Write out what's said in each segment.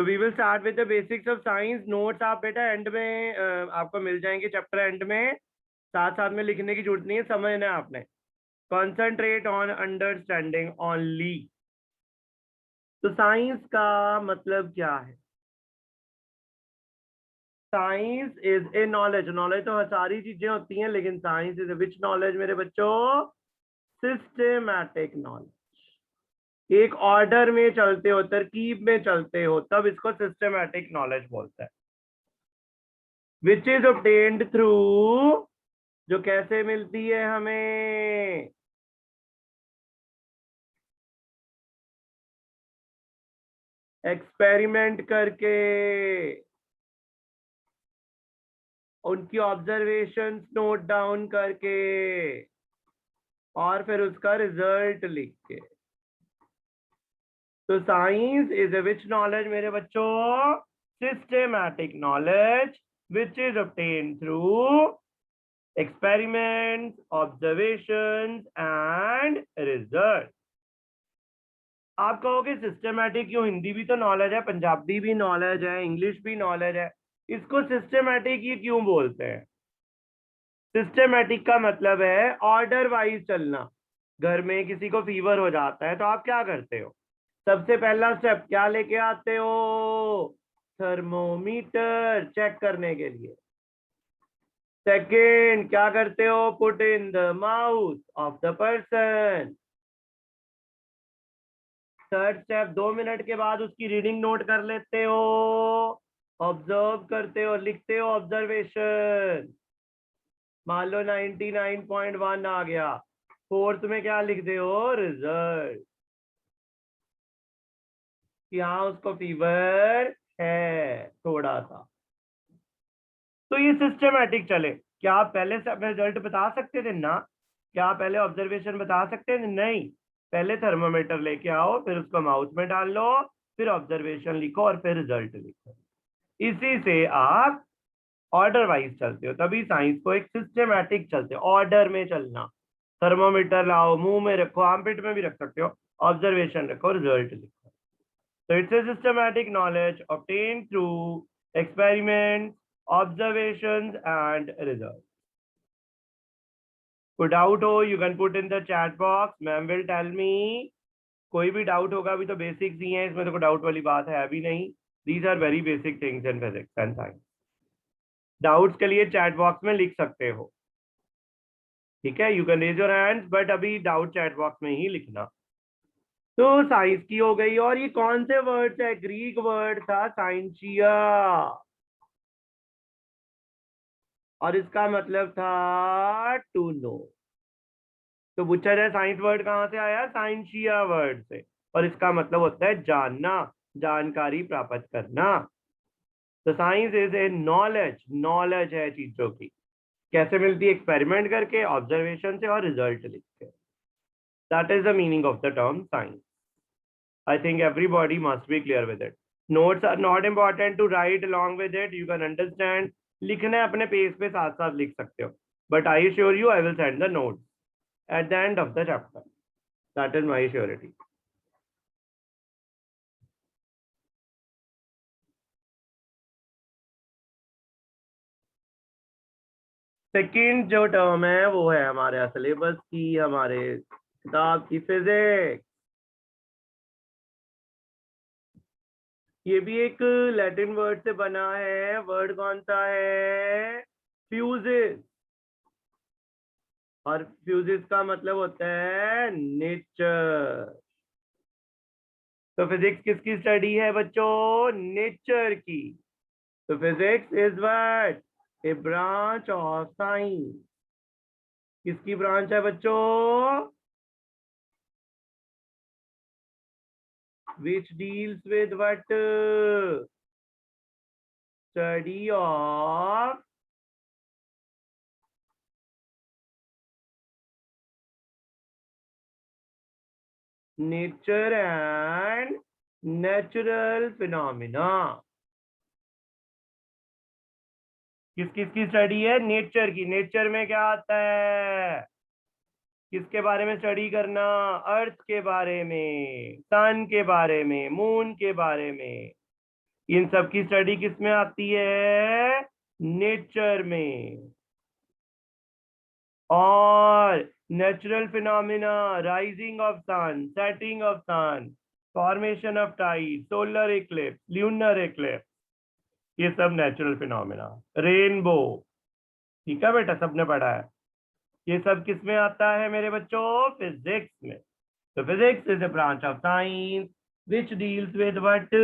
तो we will start with the basics of science. Notes आप बेटा एंड में आपको मिल जाएंगे, चैप्टर एंड में। साथ साथ में लिखने की जरूरत नहीं है, समझना है आपने। Concentrate on understanding only. तो साइंस का मतलब क्या है? Science is a knowledge. Knowledge तो सारी चीजें होती हैं, लेकिन साइंस इज विच नॉलेज मेरे बच्चों? Systematic knowledge. एक ऑर्डर में चलते हो, तरकीब में चलते हो, तब इसको सिस्टेमैटिक नॉलेज बोलते हैं। विच इज ऑब्टेन्ड थ्रू, जो कैसे मिलती है हमें? एक्सपेरिमेंट करके, उनकी ऑब्जर्वेशंस नोट डाउन करके, और फिर उसका रिजल्ट लिख के। तो science is a which knowledge मेरे बच्चों? Systematic knowledge which is obtained through experiments, observations and results। आप कहोगे सिस्टेमैटिक क्यों? हिंदी भी तो नॉलेज है, पंजाबी भी नॉलेज है, इंग्लिश भी नॉलेज है, इसको सिस्टेमैटिक ये क्यों बोलते हैं? सिस्टेमैटिक का मतलब है ऑर्डर वाइज चलना। घर में किसी को फीवर हो जाता है तो आप क्या करते हो? सबसे पहला स्टेप क्या लेके आते हो? थर्मोमीटर, चेक करने के लिए। सेकेंड क्या करते हो? Put in the mouth of the person. Third step, 2 minute के बाद उसकी रीडिंग नोट कर लेते हो, ऑब्जर्व करते हो, लिखते हो ऑब्जर्वेशन। मान लो 99.1 आ गया, फोर्थ में क्या लिखते हो? रिजल्ट, कि हाँ उसको फीवर है थोड़ा सा। तो ये सिस्टमेटिक चले। क्या आप पहले से अपने रिजल्ट बता सकते थे? ना। क्या आप पहले ऑब्जर्वेशन बता सकते थे? नहीं। पहले थर्मोमीटर लेके आओ, फिर उसको माउथ में डाल लो, फिर ऑब्जर्वेशन लिखो और फिर रिजल्ट लिखो। इसी से आप ऑर्डर वाइज चलते हो, तभी साइंस को एक सिस्टमेटिक चलते हो, ऑर्डर में चलना। थर्मोमीटर लाओ, मुंह में रखो, आर्मपिट में भी रख सकते हो, ऑब्जर्वेशन रखो, रिजल्ट लिखो। So it's a systematic knowledge obtained through experiments, observations, and results. कोई डाउट हो, you can put in the chat box. Ma'am will tell me. कोई भी डाउट होगा, अभी तो बेसिक्स ही हैं, इसमें तो कोई डाउट वाली बात है अभी नहीं। These are very basic things in physics and science. Doubts के लिए चैट बॉक्स में लिख सकते हो, ठीक है? You can raise your hands, but अभी डाउट चैट बॉक्स में ही लिखना। तो साइंस की हो गई, और ये कौन से वर्ड है? ग्रीक वर्ड था साइंसिया, और इसका मतलब था टू नो। तो पूछा जाए साइंस वर्ड कहाँ से आया? साइंसिया वर्ड से, और इसका मतलब होता है जानना, जानकारी प्राप्त करना। तो science is a knowledge, knowledge है चीजों की। कैसे मिलती है? एक्सपेरिमेंट करके, ऑब्जर्वेशन से, और रिजल्ट लिख के। That is the meaning of the term science. I think everybody must be clear with it. Notes are not important to write along with it. You can understand. लिखना है अपने page पे, साथ साथ लिख सकते हो. But I assure you, I will send the notes at the end of the chapter. That is my surety. Second जो टर्म है वो है हमारे सिलेबस की, हमारे किताब की, फिजिक्स। ये भी एक लैटिन वर्ड से बना है। वर्ड कौन सा है? फ्यूजिस। और फ्यूजिस का मतलब होता है नेचर। तो फिजिक्स किसकी स्टडी है बच्चों? नेचर की। तो physics is what? A branch of science. किसकी ब्रांच है बच्चों? Which deals with what? Study of nature and natural phenomena. किस किसकी स्टडी है? नेचर की। नेचर में क्या आता है? किसके बारे में स्टडी करना? अर्थ के बारे में, सन के बारे में, मून के बारे में। इन सब की स्टडी किस में आती है? नेचर में। और natural phenomena, rising of sun, setting of sun, formation of tide, solar eclipse, lunar eclipse, ये सब नेचुरल फिनोमिना। रेनबो, ठीक है बेटा, सबने पढ़ा है। ये सब किस में आता है मेरे बच्चों? फिजिक्स में। तो physics is a branch of science which deals with what?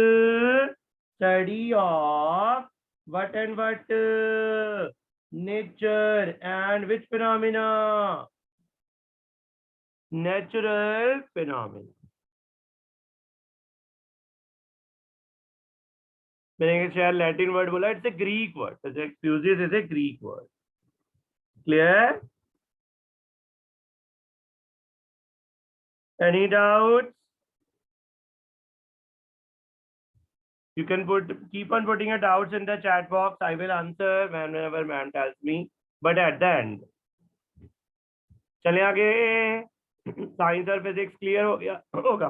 Study of what and what? Nature and which phenomena? Natural phenomena. मैंने शायद लैटिन वर्ड बोला, it's a Greek word. Excuses is a Greek word. Clear? Any doubts? You can keep on putting your doubts in the chat box. I will answer whenever ma'am tells me. But at the end, चले आगे। Science और physics clear हो गया होगा।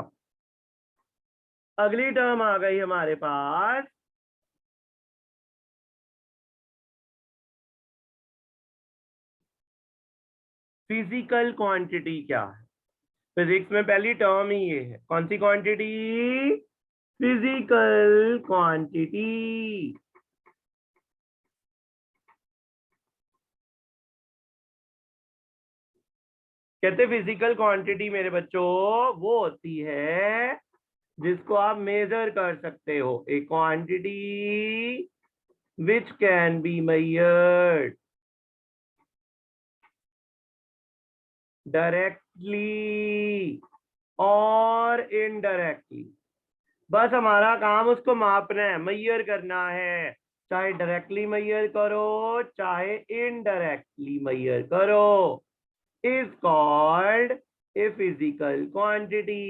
अगली term आ गई हमारे पास, physical quantity क्या है? फिजिक्स में पहली टर्म ही ये है। कौन सी क्वांटिटी? Physical quantity. कहते फिजिकल क्वांटिटी मेरे बच्चों वो होती है जिसको आप मेजर कर सकते हो। ए quantity which can be measured directly और इनडायरेक्टली। बस हमारा काम उसको मापना है, मेजर करना है। चाहे डायरेक्टली मेजर करो, चाहे इनडायरेक्टली मेजर करो, is called a physical quantity.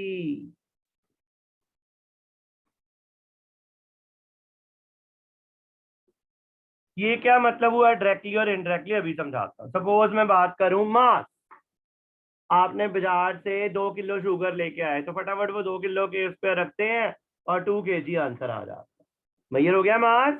ये क्या मतलब हुआ डायरेक्टली और इनडायरेक्टली? अभी समझाता हूँ। सपोज मैं बात करूं मास। आपने बाजार से 2 किलो शुगर लेके आए, तो फटाफट वो 2 किलो के उस पर रखते हैं और 2 kg आंसर आ जाता है। मेजर हो गया मास।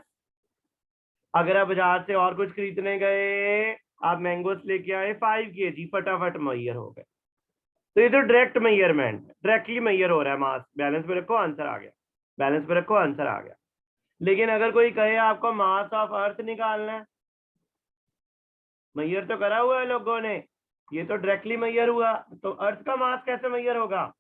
अगर आप बाजार से और कुछ खरीदने गए, आप मैंगोस लेके आए 5 kg, फटाफट मेजर हो गए। तो ये तो डायरेक्ट मेजरमेंट, डायरेक्टली मेजर हो रहा है मास। बैलेंस पे रखो, आंसर आ गया। बैलेंस पे रखो, आंसर आ गया। लेकिन अगर कोई कहे आपको मास ऑफ अर्थ निकालना है, मेजर तो करा हुआ है लोगों ने, ये तो डायरेक्टली मेजर हुआ, तो अर्थ का मास कैसे मेजर होगा?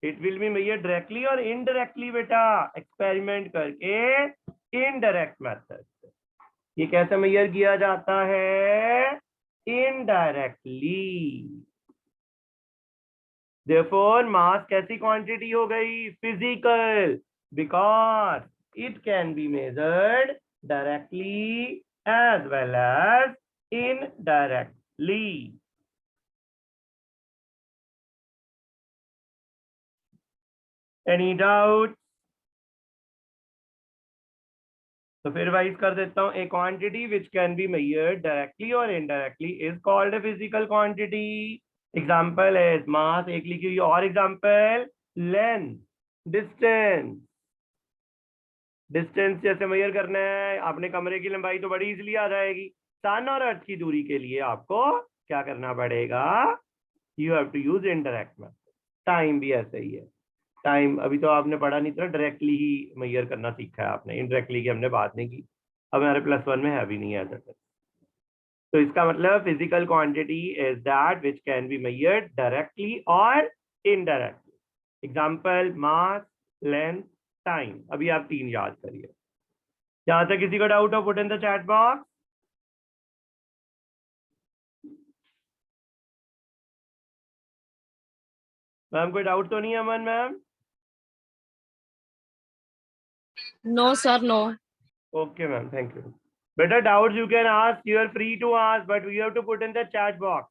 It will be measure directly और इनडायरेक्टली बेटा, एक्सपेरिमेंट करके इनडायरेक्ट मेथड से। ये कैसे मेजर किया जाता है? इनडायरेक्टली। Therefore मास कैसी क्वांटिटी हो गई? Physical, because it can be measured directly as well as indirectly. Any doubt? तो फिर वाइज कर देता हूं। A quantity which can be measured directly और indirectly is called a physical quantity. Example है मास, एक लिखी हुई और एग्जाम्पल, लेंथ, डिस्टेंस। डिस्टेंस जैसे मेजर करना है आपने, कमरे की लंबाई तो बड़ी इजीली आ जाएगी। सन और अर्थ की दूरी के लिए आपको क्या करना पड़ेगा? You have to use indirect method. Time भी ऐसे ही है। टाइम अभी तो आपने पढ़ा नहीं था, डायरेक्टली ही मेजर करना सीखा है आपने, इनडायरेक्टली की हमने बात नहीं की। अब हमारे +1 में है भी नहीं है। तो इसका मतलब physical quantity is that which can be measured directly और इनडायरेक्टली। एग्जाम्पल मास, लेंथ, टाइम। अभी आप 3 याद करिए। जहां तक किसी को डाउट हो, put in the chat box. Ma'am कोई डाउट तो नहीं है अमन ma'am? No, sir, no. Okay, ma'am. Thank you. Better doubts you can ask. You are free to ask, but we have to put in the chat box.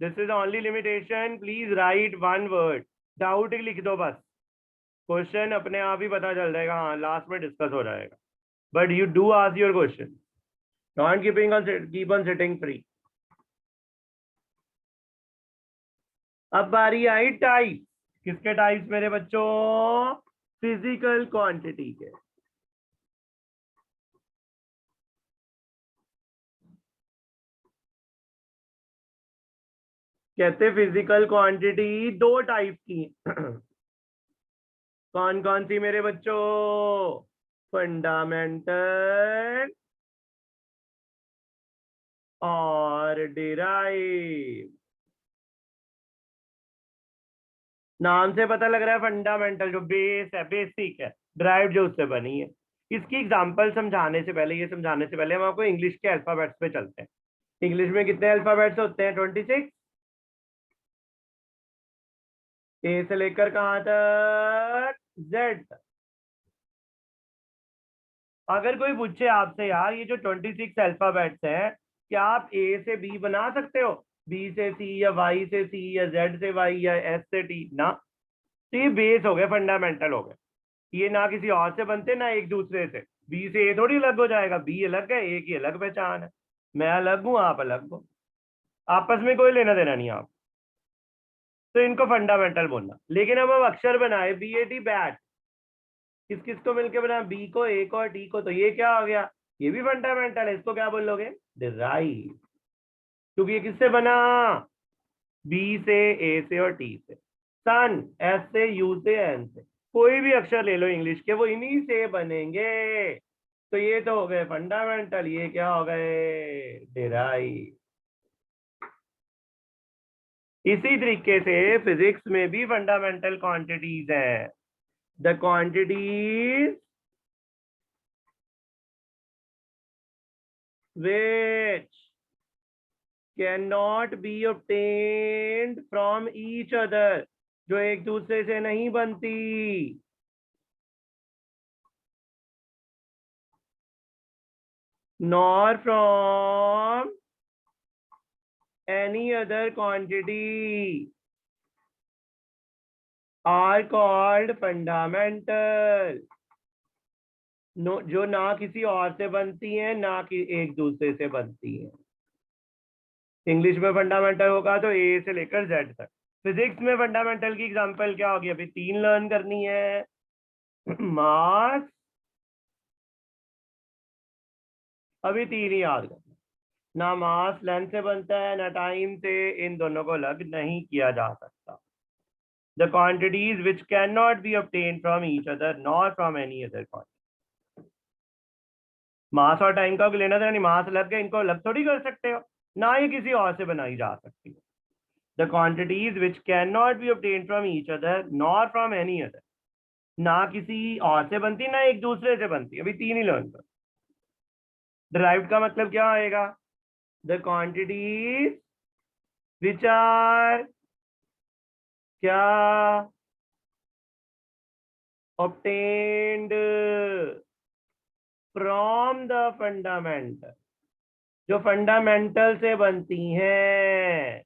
This is the only limitation. Please write one word. Doubt ही लिख दो बस। Question अपने आप ही पता चल जाएगा, हाँ last में डिस्कस हो जाएगा। But you do ask your question. Don't keep on sitting free. अब बारी आई टाइप। किसके टाइप्स मेरे बच्चों? फिजिकल क्वांटिटी के। कहते फिजिकल क्वांटिटी दो टाइप की कौन कौन सी मेरे बच्चों? फंडामेंटल और डिराइव। नाम से पता लग रहा है फंडामेंटल जो बेस है, बेसिक है। ड्राइव जो उससे बनी है। इसकी एग्जांपल समझाने से पहले, ये समझाने से पहले हम आपको इंग्लिश के अल्फाबेट्स पे चलते हैं। इंग्लिश में कितने अल्फाबेट्स होते हैं? 26। ए से लेकर कहां तक? जेड तक। अगर कोई पूछे आपसे यार ये जो 26 अल्फाबेट्स हैं, क्या आप ए से बी बना सकते हो? बी से सी, या वाई से सी, या जेड से वाई, या एस से टी? ना। तो ये बेस हो गए, फंडामेंटल हो गए। ये ना किसी और से बनते ना एक दूसरे से। बी से ए थोड़ी अलग हो जाएगा, बी अलग है, ए की अलग पहचान है। मैं अलग हूं, आप अलग हो, आपस में कोई लेना देना नहीं आप। तो इनको फंडामेंटल बोलना। लेकिन अब अक्षर बनाए बी ए टी, बैट। किस किस को मिलके बना? बी को, ए को और टी को। तो ये क्या हो गया? ये भी फंडामेंटल है। इसको क्या बोलोगे? डिराइव। क्योंकि ये किससे बना? बी से, ए से और टी से। सन, एस से, यू से, एन से। कोई भी अक्षर ले लो इंग्लिश के, वो इन्हीं से बनेंगे। तो ये तो हो गए फंडामेंटल, ये क्या हो गए? डिराइव। इसी तरीके से फिजिक्स में भी फंडामेंटल क्वांटिटीज हैं। The quantities which cannot be obtained from each other, जो एक दूसरे से नहीं बनती। nor from any other quantity are called fundamental। जो ना किसी और से बनती हैं, ना कि एक दूसरे से बनती हैं। इंग्लिश में फंडामेंटल होगा तो ए से लेकर जेड तक। फिजिक्स में फंडामेंटल की एग्जांपल क्या होगी? अभी 3 लर्न करनी है। मास, अभी 3 ही याद करना। ना मास लेंथ से बनता है, ना टाइम से। इन दोनों को अलग नहीं किया जा सकता। The quantities which can not be obtained from each other nor from any other quantity. Mass और टाइम का लेना देना नहीं। मास अलग है, इनको अलग थोड़ी कर सकते हो। ना ये किसी और से बनाई जा सकती है। The quantities which can not be obtained from each other nor from any other. ना किसी और से बनती, ना एक दूसरे से बनती। अभी 3 ही लर्न कर। डिराइव्ड का मतलब क्या आएगा? द क्वांटिटीज विच आर क्या? obtained from the fundamental, जो फंडामेंटल से बनती हैं,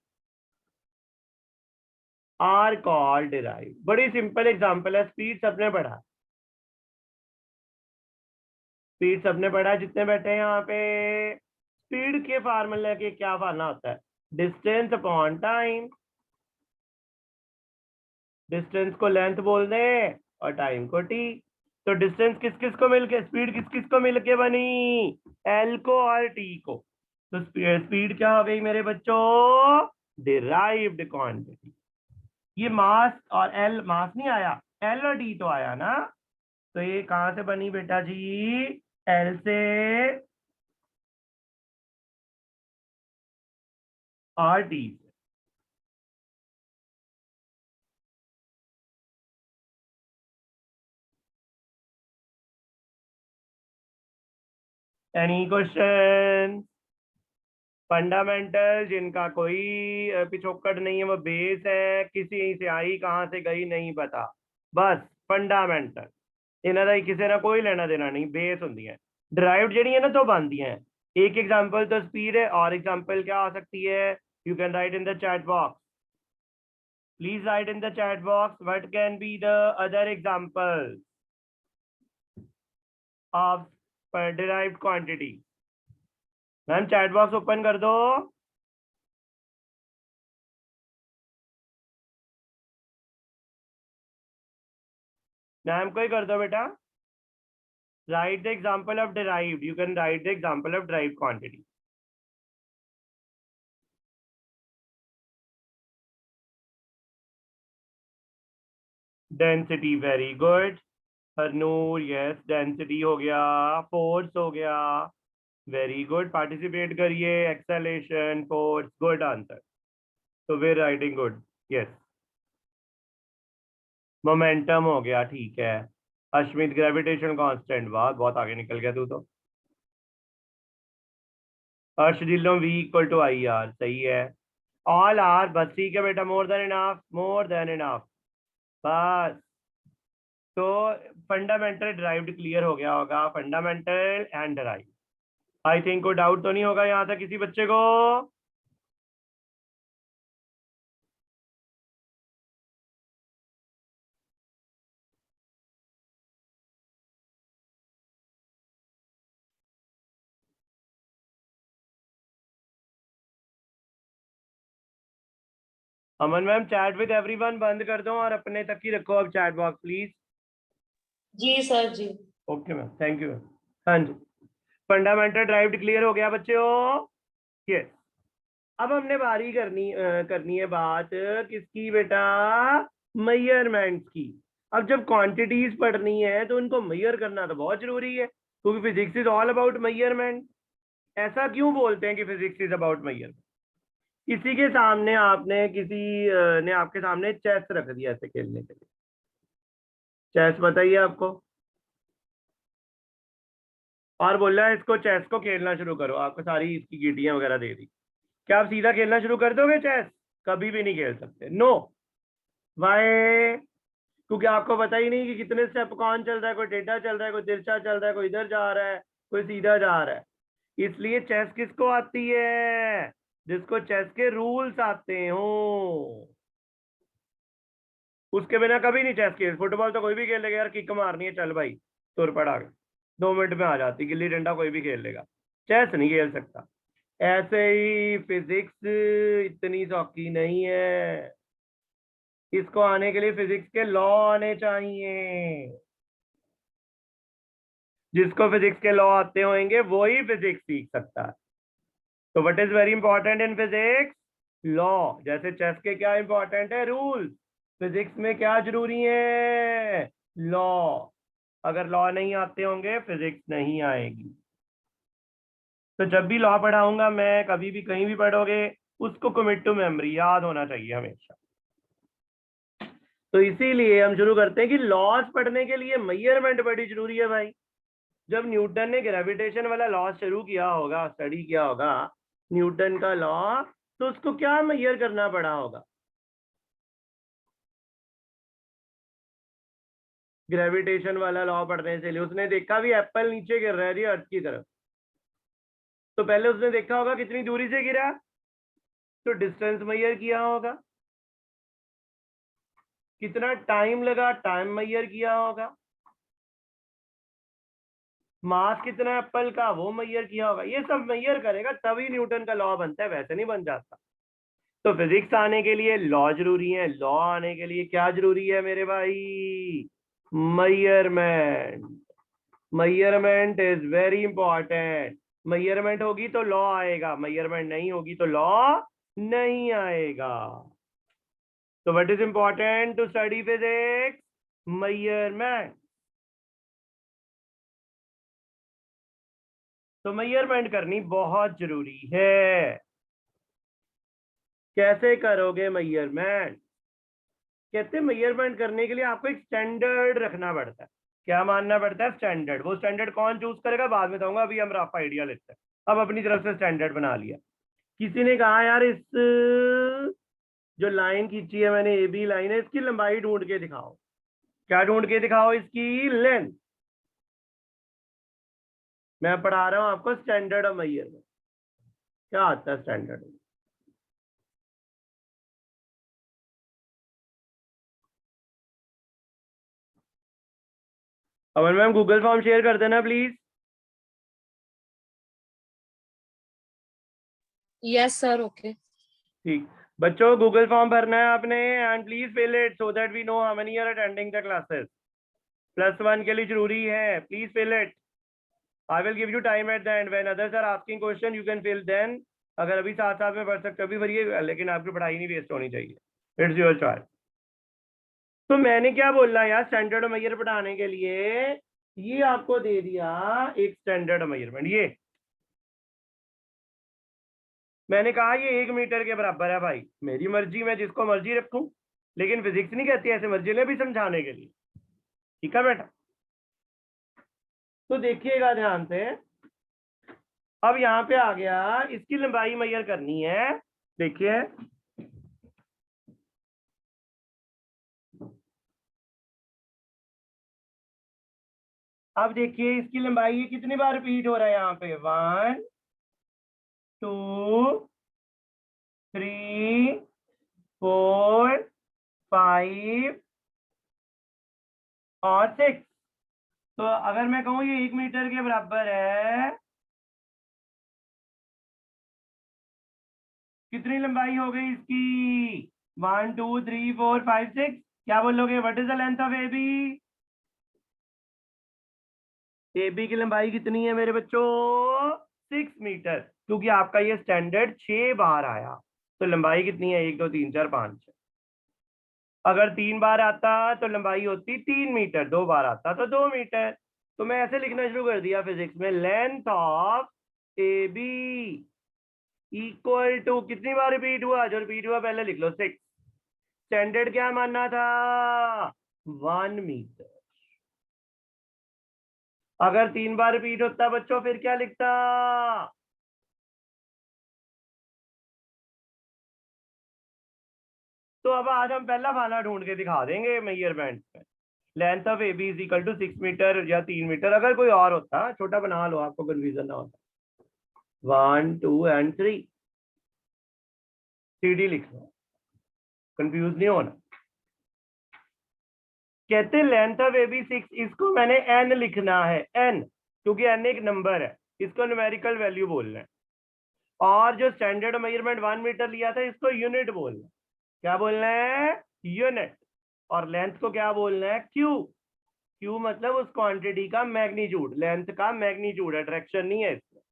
आर कॉल्ड डिराइव। बड़ी सिंपल एग्जांपल है। स्पीड सबने पढ़ा, स्पीड सबने पढ़ा जितने बैठे हैं यहाँ पे। स्पीड के फार्मूले के क्या फार्मूला होता है? Distance upon time. डिस्टेंस को लेंथ बोल दें और टाइम को टी। तो डिस्टेंस किस किस को मिलके, स्पीड किस किस को मिलके बनी? एल को और टी को। तो स्पीड क्या हो गई मेरे बच्चों? Derived quantity. ये मास और एल, मास नहीं आया, एल और टी तो आया ना। तो ये कहां से बनी बेटा जी? एल से और टी से। Any question? फंडामेंटल जिनका कोई पिछोकड़ नहीं है, वो बेस है। किसी से आई कहां से गई नहीं पता, बस फंडामेंटल। इन्हों का किसी ना कोई लेना देना नहीं, बेस होंगी है। डिराइव्ड जड़ी है ना तो बनती हैं। एक एग्जांपल तो स्पीड है, और एग्जांपल क्या आ सकती है? You can write in the chat box. Please right in the chat box what can be the other example of derived quantity. Ma'am chat box open कर दो। मैम को ही कर दो बेटा. Write the example of derived. You can write the example of derived quantity. Density, very good. Harnoor, yes, density हो गया, force हो गया, very good. Participate करिए, acceleration, force, good answer. So we're writing good, yes. Momentum हो गया, ठीक है. Ashmit, gravitation constant, वाह बहुत आगे निकल गया तू तो. अर्शदिल्लो V equal to IR, सही है. All R, बस ठीक है बेटा, more than enough, more than enough. बस. तो फंडामेंटल ड्राइव्ड क्लियर हो गया होगा, fundamental and drive. I think कोई डाउट तो नहीं होगा यहाँ तक किसी बच्चे को. Aman ma'am, chat with everyone बंद कर दो और अपने तक ही रखो अब चैट बॉक्स प्लीज. जी सर जी. Okay ma'am, thank you ma'am. हाँ जी, फंडामेंटल ड्राइव्ड क्लियर हो गया बच्चों. यस. अब हमने बारी करनी है बात किसकी बेटा, मेजरमेंट्स की. अब जब क्वांटिटीज पढ़नी है तो उनको मेजर करना तो बहुत जरूरी है, क्योंकि physics is all about measurement. ऐसा क्यों बोलते हैं कि फिजिक्स इज अबाउट मेजरमेंट? किसी के सामने आपने ने आपके सामने चेस रख दिया ऐसे खेलने के लिए. चेस बताइए आपको, और बोल रहा है इसको चेस को खेलना शुरू करो, आपको सारी इसकी गीटियां वगैरह दे दी. क्या आप सीधा खेलना शुरू कर दोगे चेस? कभी भी नहीं खेल सकते. नो. वाई? क्योंकि आपको पता ही नहीं कि कितने स्टेप कौन चल रहा है, कोई टेढ़ा चल रहा है, कोई तिरछा चल रहा है, कोई इधर जा रहा है, कोई सीधा जा रहा है. इसलिए चेस किसको आती है? जिसको चेस के रूल्स आते हो. उसके बिना कभी नहीं चेस खेल. फुटबॉल तो कोई भी खेल लेगा यार, किक मारनी है, चल भाई तुर पड़ा, 2 मिनट में आ जाती. गिल्ली डंडा कोई भी खेल लेगा, चेस नहीं खेल सकता. ऐसे ही फिजिक्स इतनी सौखी नहीं है. इसको आने के लिए फिजिक्स के लॉ आने चाहिए. जिसको फिजिक्स के लॉ आते होंगे वो ही फिजिक्स सीख सकता है. तो what is very important in physics? Law. जैसे चेस के क्या इंपॉर्टेंट है? रूल्स. फिजिक्स में क्या जरूरी है? लॉ. अगर लॉ नहीं आते होंगे फिजिक्स नहीं आएगी. तो जब भी लॉ पढ़ाऊंगा मैं, कभी भी कहीं भी पढ़ोगे, उसको कमिट टू मेमोरी, याद होना चाहिए हमेशा. तो इसीलिए हम शुरू करते हैं कि लॉज पढ़ने के लिए मेजरमेंट बड़ी जरूरी है भाई. जब न्यूटन ने ग्रेविटेशन वाला लॉ शुरू किया होगा, स्टडी किया होगा न्यूटन का लॉ, तो उसको क्या मेजर करना पड़ा होगा? ग्रेविटेशन वाला लॉ पढ़ने से लिए उसने देखा भी एप्पल नीचे गिर रहा है अर्थ की तरफ, तो पहले उसने देखा होगा कितनी दूरी से गिरा, तो डिस्टेंस मेजर किया होगा. कितना टाइम लगा, टाइम मेजर किया होगा. मास कितना एप्पल का, वो मेजर किया होगा. ये सब मेजर करेगा तभी न्यूटन का लॉ बनता है, वैसे नहीं बन जाता. तो फिजिक्स आने के लिए लॉ जरूरी है. लॉ आने के लिए क्या जरूरी है मेरे भाई? Measurement. Measurement is very important. Measurement होगी तो लॉ आएगा, मेजरमेंट नहीं होगी तो लॉ नहीं आएगा. तो what is important to study physics? Measurement. तो मेजरमेंट करनी बहुत जरूरी है. कैसे करोगे मेजरमेंट? कहते हैं मेजरमेंट करने के लिए आपको एक स्टैंडर्ड रखना पड़ता है. क्या मानना पड़ता है? स्टैंडर्ड. वो स्टैंडर्ड कौन चूज करेगा बाद में बताऊंगा, अभी हम रफ आइडिया लेते हैं. अब अपनी तरफ से स्टैंडर्ड बना लिया. किसी ने कहा यार इस जो लाइन खींची है मैंने, ए बी लाइन है, इसकी लंबाई ढूंढ के दिखाओ. क्या ढूंढ के दिखाओ? इसकी लेंथ. मैं पढ़ा रहा हूं आपको स्टैंडर्ड ऑफ मेजरमेंट. क्या आता है स्टैंडर्ड? अमन मैम गूगल फॉर्म शेयर कर देना प्लीज. Yes sir. ओके. ठीक. बच्चों गूगल फॉर्म भरना है आपने, and please fill it so that we know how many are attending the classes. +1 के लिए जरूरी है, please fill it. I will give you time at the end when others are asking question you can fill then. अगर अभी साथ साथ में पढ़ सकते हो अभी भरिए, लेकिन आपकी पढ़ाई नहीं वेस्ट होनी चाहिए। It's your choice. तो मैंने क्या बोलना यार, स्टैंडर्ड मेजर बढ़ाने के लिए ये आपको दे दिया एक स्टैंडर्ड मेजरमेंट। ये मैंने कहा ये 1 मीटर के बराबर है भाई, मेरी मर्जी, मैं जिसको मर्जी रखूं, लेकिन फिजिक्स नहीं कहती ऐसे, मर्जी ले भी समझाने के लिए। ठीक है बेटा, तो देखिएगा ध्यान से। अब यहाँ पे आ गया, इसकी लंबाई मेजर करनी है। देखिए अब देखिए इसकी लंबाई कितनी बार रिपीट हो रहा है यहाँ पे, 1 2 3 4 5 और 6। तो अगर मैं कहूँ ये 1 मीटर के बराबर है, कितनी लंबाई हो गई इसकी, 1 2 3 4 5 6। क्या बोलोगे, what is the length of A B? A B की लंबाई कितनी है मेरे बच्चों, 6 मीटर, क्योंकि आपका ये स्टैंडर्ड 6 बार आया। तो लंबाई कितनी है, 1 2 3 4 5 6। अगर 3 बार आता तो लंबाई होती 3 मीटर, 2 बार आता तो 2 मीटर। तो मैं ऐसे लिखना शुरू कर दिया फिजिक्स में, length of A B equal to, कितनी बार रिपीट हुआ, जो रिपीट हुआ पहले लिख लो 6। स्टैंडर्ड क्या मानना था, 1 मीटर। अगर 3 बार रिपीट होता बच्चों फिर क्या लिखता, तो अब आज हम पहला फार्मूला ढूंढ के दिखा देंगे मेजरमेंट में। Length of A B is equal to 6 metre या 3 मीटर, अगर कोई और होता छोटा बना लो, आपको कंफ्यूजन ना होता। 1 2 एंड 3 CD लिख लो, कंफ्यूज नहीं होना। कहते लेंथ ऑफ ए बी 6, इसको मैंने n लिखना है, n, क्योंकि n एक नंबर है, इसको न्यूमेरिकल वैल्यू बोलना है। और जो स्टैंडर्ड मेजरमेंट 1 मीटर लिया था इसको यूनिट बोलना है। क्या बोलना है, यूनिट। और लेंथ को क्या बोलना है, क्यू। क्यू मतलब उस क्वांटिटी का मैग्नीट्यूड, लेंथ का मैग्नीट्यूड है, डायरेक्शन नहीं है इसमें।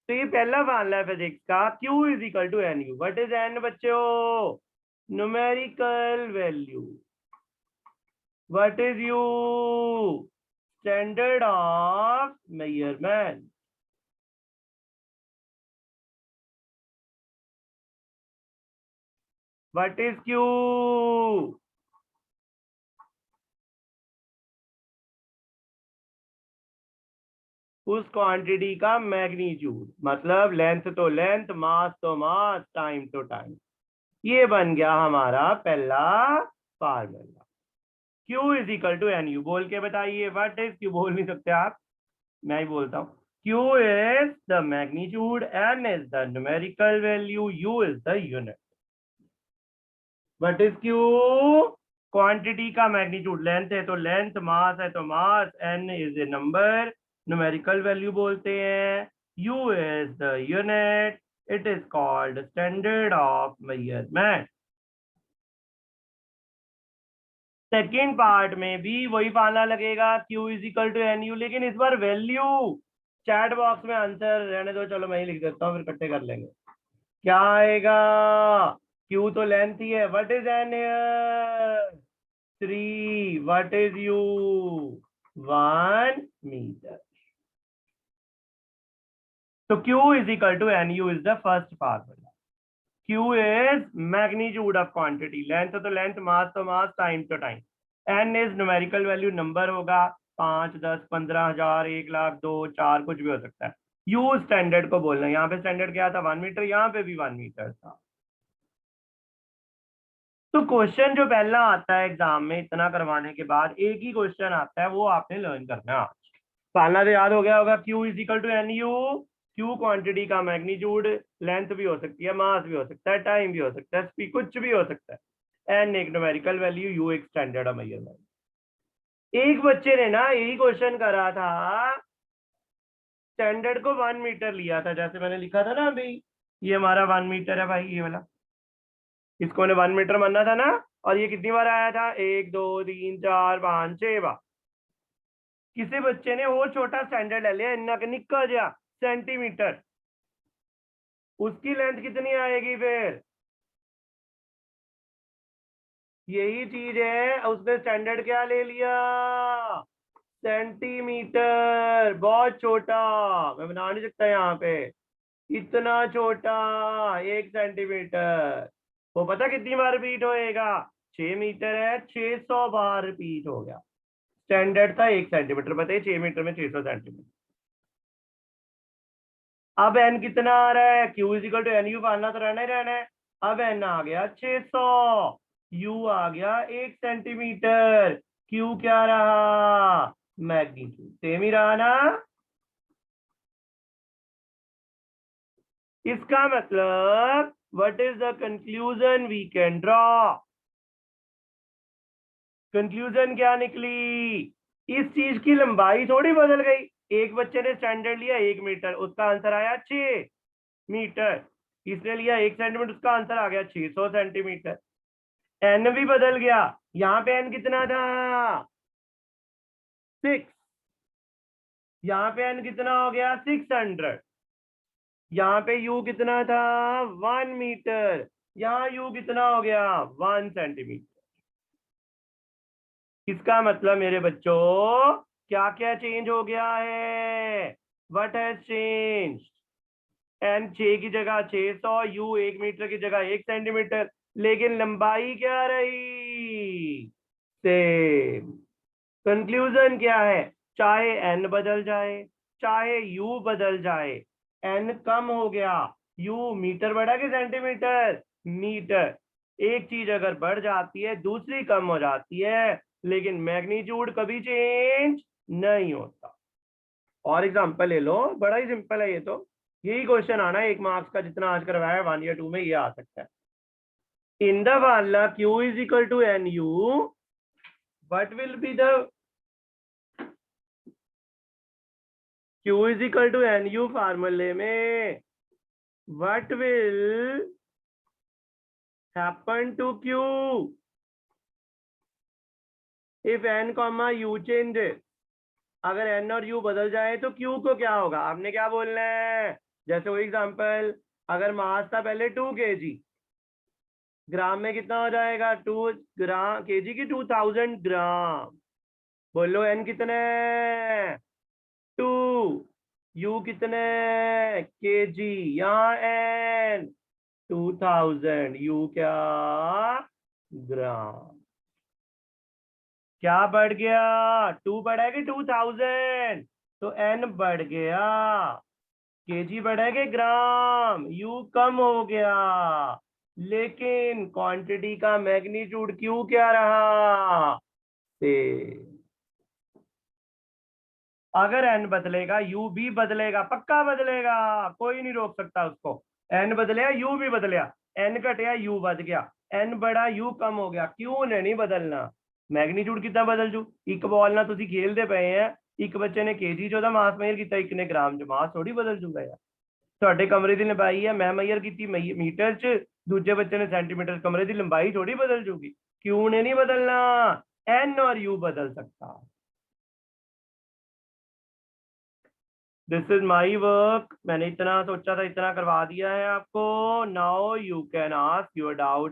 तो ये पहला फार्मूला है फिजिक्स का, Q is equal to N U. What is N बच्चों, numerical value. What is U, standard of measurement. What is Q, उस क्वांटिटी का मैग्नीट्यूड, मतलब लेंथ तो लेंथ, मास तो मास, टाइम तो टाइम। ये बन गया हमारा पहला formula. Q is equal to N U. बोल के बताइए, व्हाट इज क्यू, बोल नहीं सकते आप, मैं ही बोलता हूँ। Q is the magnitude, N is the numerical value, U is the unit. What is Q, quantity का मैग्नीट्यूड, लेंथ है तो लेंथ, मास है तो mass, N is a number, numerical value बोलते हैं, U is the unit, it is called standard of measurement. Second part में भी वही फार्मूला लगेगा, Q is equal to N U, लेकिन इस बार वैल्यू चैट बॉक्स में आंसर रहने दो, चलो मैं ही लिख देता हूँ फिर इकट्ठे कर लेंगे। क्या आएगा, Q तो लेंथ ही है, what is N, 3, what is U, 1 metre. तो Q is equal to N U is the first formula. Q is magnitude of quantity, length तो लेंथ, मास तो मास, टाइम तो time. N is numerical value, number होगा 5 10 15,000 1,00,000 2 4 कुछ भी हो सकता है। U स्टैंडर्ड को बोलना है, यहाँ पे स्टैंडर्ड क्या था, 1 मीटर, यहाँ पे भी 1 मीटर था। तो क्वेश्चन जो पहला आता है एग्जाम में, इतना करवाने के बाद एक ही क्वेश्चन आता है, वो आपने लर्न करना है आज। फार्मूला तो याद हो गया होगा, Q is equal to N U. Q quantity का मैग्नीट्यूड, लेंथ भी हो सकती है, मास भी हो सकता है, टाइम भी हो सकता है, स्पीड कुछ भी हो सकता है। N एक न्यूमेरिकल वैल्यू, U एक स्टैंडर्ड ऑफ मेजरमेंट। एक बच्चे ने ना यही क्वेश्चन करा था, स्टैंडर्ड को 1 मीटर लिया था, जैसे मैंने लिखा था ना अभी, ये हमारा 1 मीटर है भाई, ये वाला, इसको ने 1 मीटर मानना था ना। और ये कितनी बार आया था, 1 2 3 4 5 6 बार। किसी बच्चे ने वो छोटा स्टैंडर्ड ले लिया, इन्ना का निक्का जिहा सेंटीमीटर, उसकी लेंथ कितनी आएगी फिर? यही चीज है, उसने स्टैंडर्ड क्या ले लिया? सेंटीमीटर। बहुत छोटा, मैं बना नहीं सकता यहाँ पे, इतना छोटा 1 सेंटीमीटर। वो पता कितनी बार रिपीट होएगा? 6 मीटर है, 600 बार रिपीट हो गया। स्टैंडर्ड था 1 सेंटीमीटर, बताइए 6 मीटर में 600 सेंटीमीटर। अब एन कितना आ रहा है? Q is equal to N U, पालना तो रहना ही रहना है। अब एन आ गया 600, यू आ गया 1 सेंटीमीटर, क्यू क्या रहा? मैग्नीट्यूड। सेम ही रहा ना? इसका मतलब what is the conclusion we can draw? Conclusion क्या निकली? इस चीज की लंबाई थोड़ी बदल गई। एक बच्चे ने स्टैंडर्ड लिया 1 मीटर, उसका आंसर आया 6 मीटर। इसने लिया 1 सेंटीमीटर, उसका आंसर आ गया 600 सेंटीमीटर। एन भी बदल गया। यहाँ पे एन कितना था? 6। यहाँ पे एन कितना हो गया? 600। यहाँ पे यू कितना था? 1 मीटर। यहाँ यू कितना हो गया? 1 सेंटीमीटर। इसका मतलब मेरे बच्चों क्या क्या चेंज हो गया है? What has change? एन 6 की जगह 600, यू 1 मीटर की जगह 1 सेंटीमीटर, लेकिन लंबाई क्या रही? सेम। कंक्लूजन क्या है? चाहे एन बदल जाए, चाहे यू बदल जाए, एन कम हो गया, यू मीटर बढ़ा के सेंटीमीटर? मीटर। एक चीज अगर बढ़ जाती है दूसरी कम हो जाती है, लेकिन मैग्नीट्यूड कभी चेंज नहीं होता। और एग्जांपल ले लो, बड़ा ही सिंपल है ये तो। यही क्वेश्चन आना है 1 मार्क्स का, जितना आज करवाया है 1 या 2 में ये आ सकता है। इन द वाला Q is equal to N U, what will be the Q is equal to N U फार्मूले में what will happen to Q if n comma u changes? अगर n और u बदल जाए तो Q को क्या होगा? आपने क्या बोलना है? जैसे वो एग्जांपल, अगर मास था पहले 2 kg, ग्राम में कितना हो जाएगा? 2 ग्राम, kg की 2000 ग्राम। बोलो n कितने? 2। u कितने? kg। यहाँ n 2000, u क्या? ग्राम। क्या बढ़ गया? 2 बढ़ा कि 2000? तो n बढ़ गया, kg बढ़ा कि ग्राम? u कम हो गया, लेकिन क्वांटिटी का मैग्नीट्यूड q क्या रहा? से अगर n बदलेगा u भी बदलेगा, पक्का बदलेगा, कोई नहीं रोक सकता उसको। n बदलेगा u भी बदलेगा, n घटिया u बढ़ गया, n बड़ा u कम हो गया, क्यों ने नहीं बदलना? मैग्नीट्यूड कितना बदल जू? एक बॉल ना तुसी खेलते पे हैं, एक बच्चे ने kg 14 मास मेजर किया, एक ने ग्राम च, मास थोड़ी बदल जूगा यार। ਤੁਹਾਡੇ ਕਮਰੇ ਦੀ ਲੰਬਾਈ ਹੈ, ਮੈਂ ਮੇਜਰ ਕੀਤੀ ਮੀਟਰ ਚ, ਦੂਜੇ ਬੱਚੇ ਨੇ ਸੈਂਟੀਮੀਟਰ, ਕਮਰੇ ਦੀ ਲੰਬਾਈ ਥੋੜੀ ਬਦਲ ਜੂਗੀ। क्यों ने नहीं बदलना? n और u बदल सकता। दिस इज माई वर्क, मैंने इतना सोचा था, इतना करवा दिया है आपको। Now you can ask your doubt.